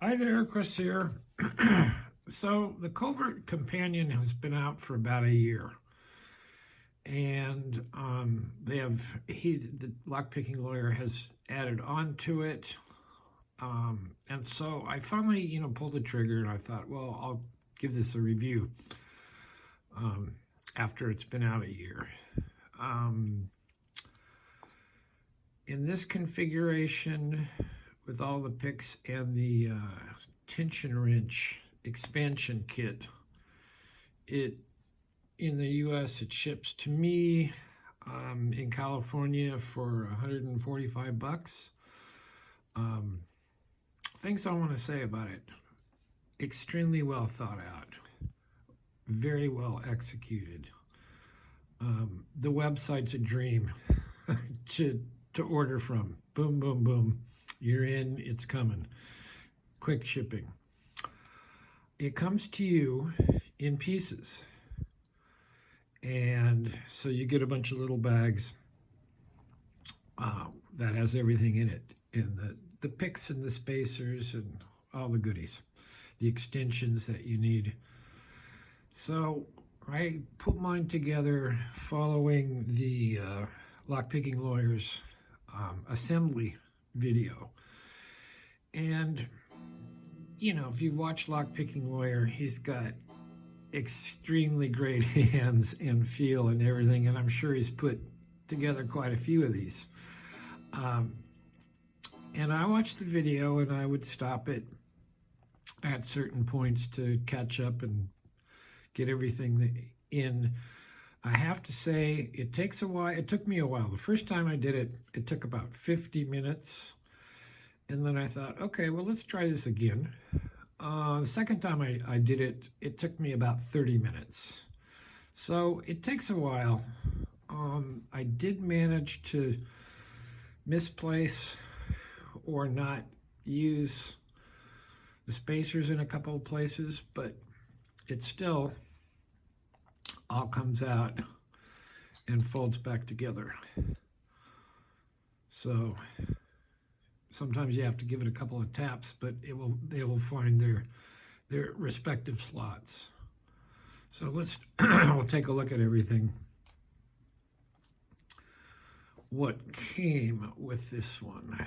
Hi there, Chris here. So the Covert Companion has been out for about a year, and the lockpicking lawyer has added on to it, and so I finally pulled the trigger, and I thought, well, I'll give this a review after it's been out a year. In this configuration, with all the picks and the tension wrench expansion kit, in the US it ships to me in California for 145 bucks. Things I want to say about it: extremely well thought out, very well executed. The website's a dream to order from. Boom, boom, boom. You're in, it's coming. Quick shipping. It comes to you in pieces. And so you get a bunch of little bags that has everything in it. And the picks and the spacers and all the goodies. The extensions that you need. So I put mine together following the lockpicking lawyer's assembly video. And if you watch Lockpicking Lawyer, he's got extremely great hands and feel and everything, and I'm sure he's put together quite a few of these. And I watched the video, and I would stop it at certain points to catch up and get everything in. I have to say, it takes a while. It took me a while. The first time I did it, it took about 50 minutes. And then I thought, okay, well, let's try this again. The second time I did it, it took me about 30 minutes. So it takes a while. I did manage to misplace or not use the spacers in a couple of places, but it still all comes out and folds back together. So sometimes you have to give it a couple of taps, but they will find their respective slots. So we'll take a look at everything. What came with this one?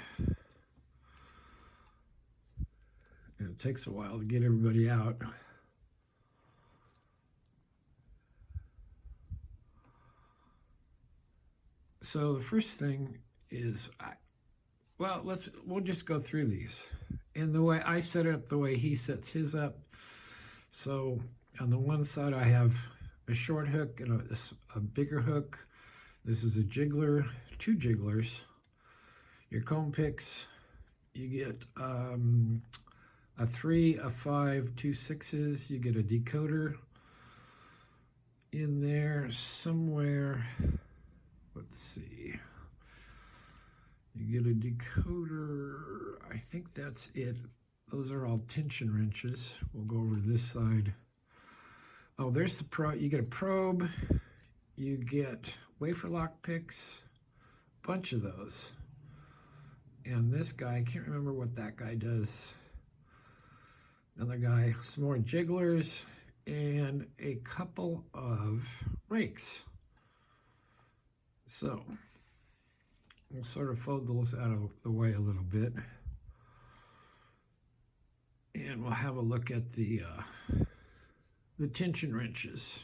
And it takes a while to get everybody out. So the first thing is, we'll just go through these. And the way I set it up, the way he sets his up. So on the one side, I have a short hook and a bigger hook. This is a jiggler, 2 jigglers. Your comb picks, you get a 3, a 5, 2 6s. You get a decoder in there somewhere. Let's see. You get a decoder. I think that's it. Those are all tension wrenches. We'll go over to this side. Oh, there's the probe. You get a probe. You get wafer lock picks. A bunch of those. And this guy, I can't remember what that guy does. Another guy, some more jigglers, and a couple of rakes. So we'll sort of fold those out of the way a little bit. And we'll have a look at the tension wrenches.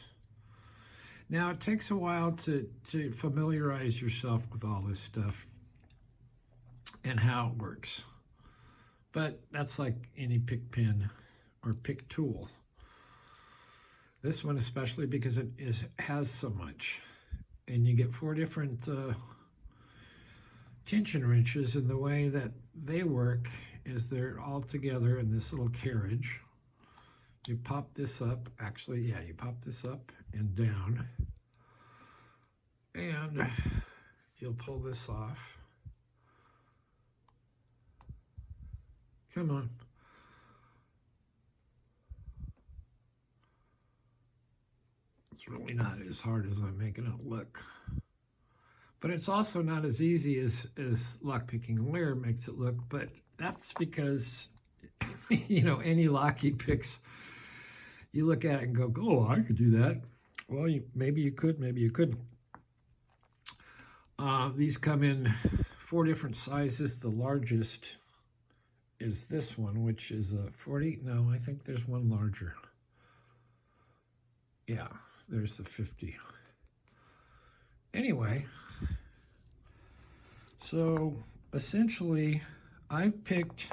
Now, it takes a while to familiarize yourself with all this stuff and how it works. But that's like any pick pin or pick tool. This one especially, because it has so much. And you get 4 different tension wrenches, and the way that they work is they're all together in this little carriage. You pop this up, you pop this up and down, and you'll pull this off. Come on. It's really not as hard as I'm making it look. But it's also not as easy as lockpicking lawyer makes it look, but that's because you know, any lock he picks, you look at it and go, oh, I could do that. Well, maybe you could, maybe you couldn't. These come in 4 different sizes. The largest is this one, which is a 40. No, I think there's one larger. Yeah, there's the 50. Anyway, so essentially I picked,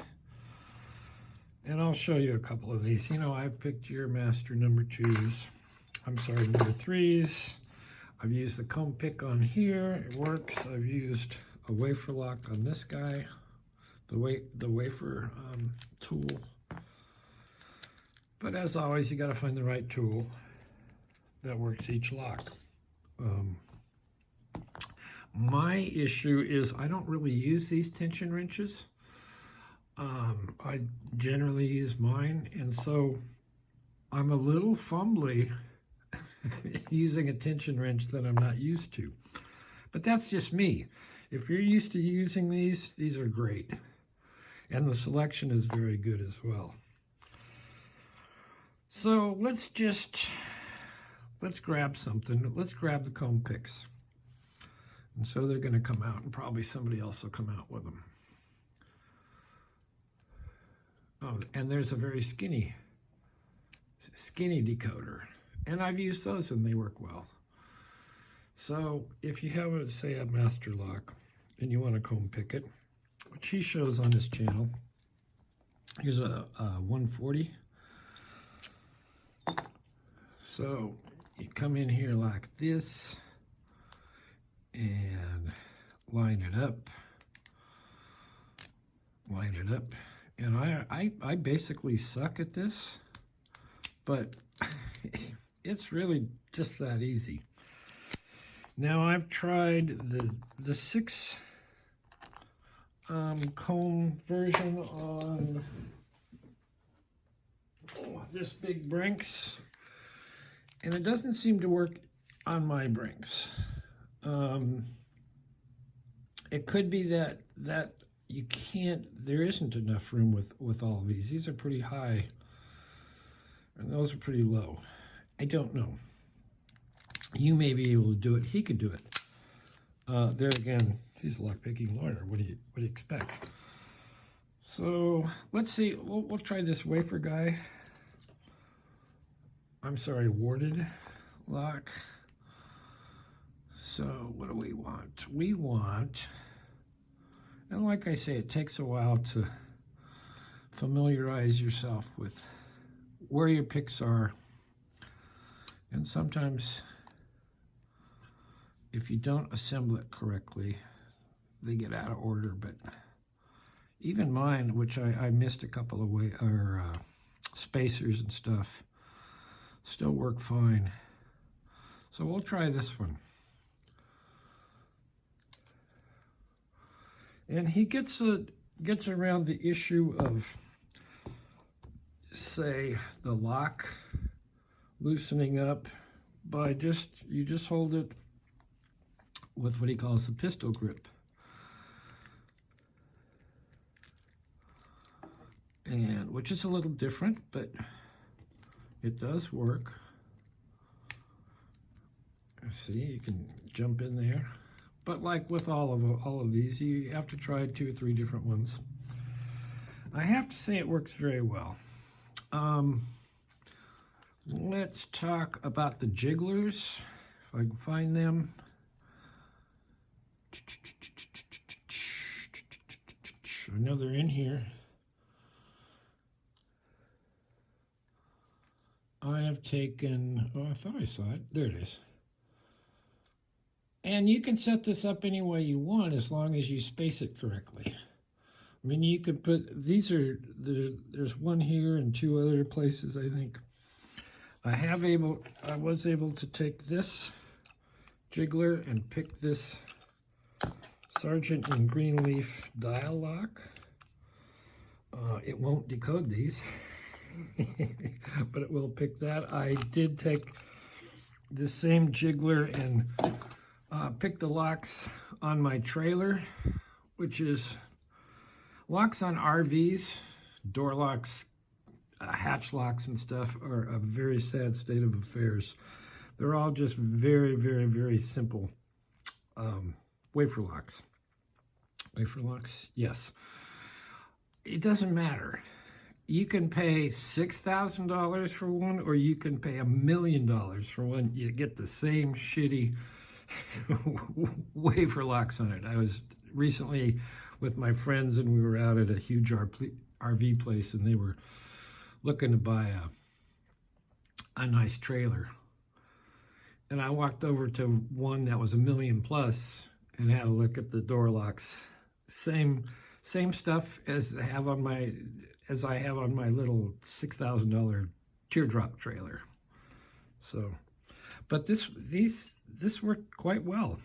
and I'll show you a couple of these. You know, I picked your master number 2s. I'm sorry, number 3s. I've used the comb pick on here. It works. I've used a wafer lock on this guy, the wafer tool. But as always, you got to find the right tool that works each lock. My issue is I don't really use these tension wrenches. I generally use mine, and so I'm a little fumbly using a tension wrench that I'm not used to. But that's just me. If you're used to using these are great. And the selection is very good as well. So let's grab something. Let's grab the comb picks. And so they're going to come out, and probably somebody else will come out with them. Oh, and there's a very skinny decoder. And I've used those and they work well. So if you have, say, a master lock and you want to comb pick it, which he shows on his channel, here's a 140. So you come in here like this and line it up. And I basically suck at this, but it's really just that easy. Now I've tried the 6 comb version on this big Brinks, and it doesn't seem to work on my Brinks. It could be that you can't, there isn't enough room with all of these. These are pretty high, and those are pretty low. I don't know. You may be able to do it. He could do it. There again, he's a lock-picking lawyer. What do you expect? So let's see. We'll try this wafer guy. I'm sorry, warded lock. So what do we want? We want, and like I say, it takes a while to familiarize yourself with where your picks are. And sometimes, if you don't assemble it correctly, they get out of order. But even mine, which I missed a couple of spacers and stuff, still work fine. So we'll try this one. And he gets around the issue of, say, the lock loosening up by you just hold it with what he calls the pistol grip. And which is a little different, but it does work. See, you can jump in there. But like with all of these, you have to try 2 or 3 different ones. I have to say it works very well. Let's talk about the Jigglers, if I can find them. I know they're in here. I have taken, oh, I thought I saw it. There it is. And you can set this up any way you want as long as you space it correctly. I mean, you could put, there's one here and 2 other places, I think. I was able to take this Jiggler and pick this Sargent and Greenleaf dial lock. It won't decode these, but it will pick that. I did take the same Jiggler and pick the locks on my trailer, which is locks on RVs door locks, hatch locks and stuff are a very sad state of affairs. They're all just very, very, very simple wafer locks. Wafer locks, yes. It doesn't matter. You can pay $6,000 for one, or you can pay $1 million for one. You get the same shitty wafer locks on it. I was recently with my friends, and we were out at a huge RV place, and they were looking to buy a nice trailer. And I walked over to one that was $1 million plus and had a look at the door locks. Same stuff as I have on my little $6,000 teardrop trailer. So, but this worked quite well.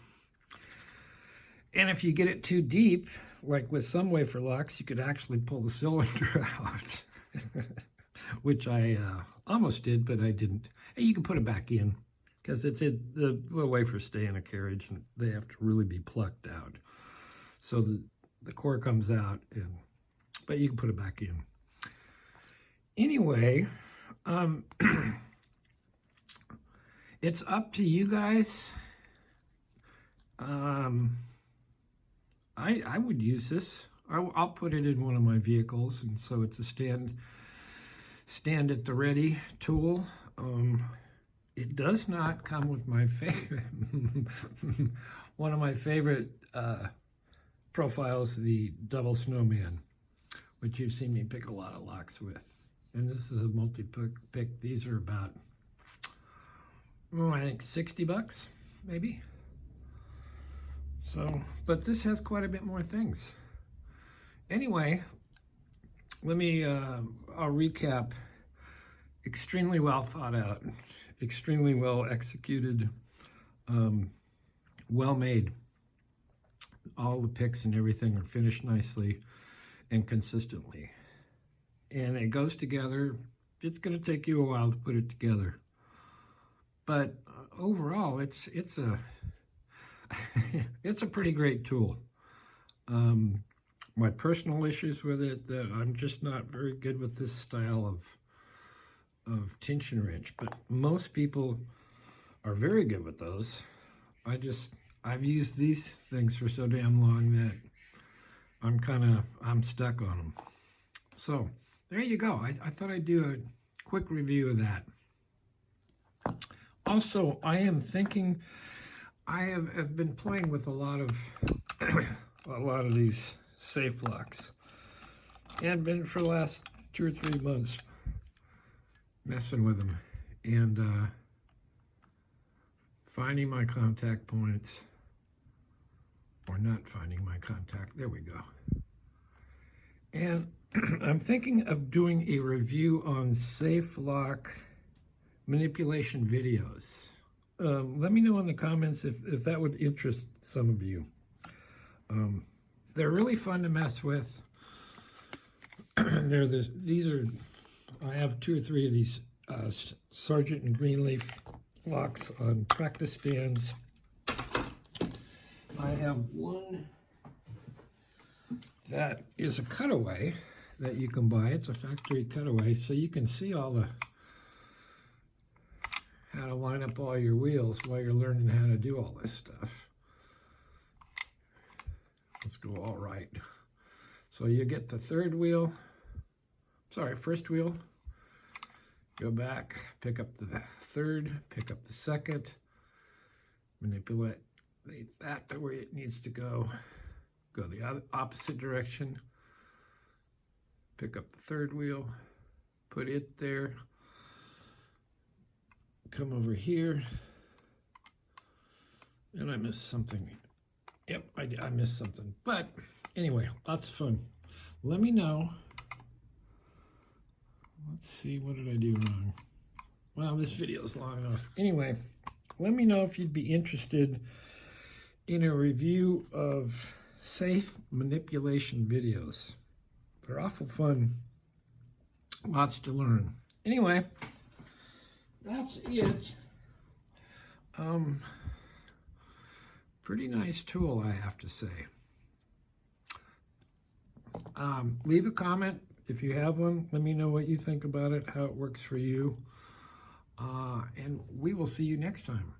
And if you get it too deep, like with some wafer locks, you could actually pull the cylinder out, which I almost did, but I didn't. And you can put it back in because the wafers stay in a carriage and they have to really be plucked out. So the core comes out, but you can put it back in. Anyway, it's up to you guys. I would use this. I'll put it in one of my vehicles, and so it's a stand at the ready tool. It does not come with my favorite, one of my favorite profiles, the double snowman, which you've seen me pick a lot of locks with. And this is a multi-pick. These are about, I think $60, maybe. So, but this has quite a bit more things. Anyway, I'll recap. Extremely well thought out, extremely well executed, well made. All the picks and everything are finished nicely and consistently. And it goes together. It's going to take you a while to put it together. But overall, it's a it's a pretty great tool. My personal issues with it, that I'm just not very good with this style of tension wrench, but most people are very good with those. I've used these things for so damn long that I'm stuck on them. So there you go. I thought I'd do a quick review of that. Also, I am thinking, I have been playing with a lot of these safe locks, and been for the last 2 or 3 months messing with them and finding my contact points, or not finding my contact. There we go. And I'm thinking of doing a review on safe lock manipulation videos. Let me know in the comments if that would interest some of you. They're really fun to mess with. I have 2 or 3 of these Sargent and Greenleaf locks on practice stands. I have one that is a cutaway that you can buy. It's a factory cutaway, so you can see how to line up all your wheels while you're learning how to do all this stuff. Let's go all right. So you get the first wheel, go back, pick up the third, pick up the second, manipulate that to where it needs to go the opposite direction, pick up the third wheel, put it there, come over here, and I missed something. Yep, I missed something. But anyway, lots of fun. Let me know. Let's see, what did I do wrong? Well, this video is long enough. Anyway, let me know if you'd be interested in a review of safe manipulation videos. They're awful fun. Lots to learn. Anyway, that's it. Pretty nice tool, I have to say. Leave a comment If you have one, let me know what you think about it, how it works for you. And we will see you next time.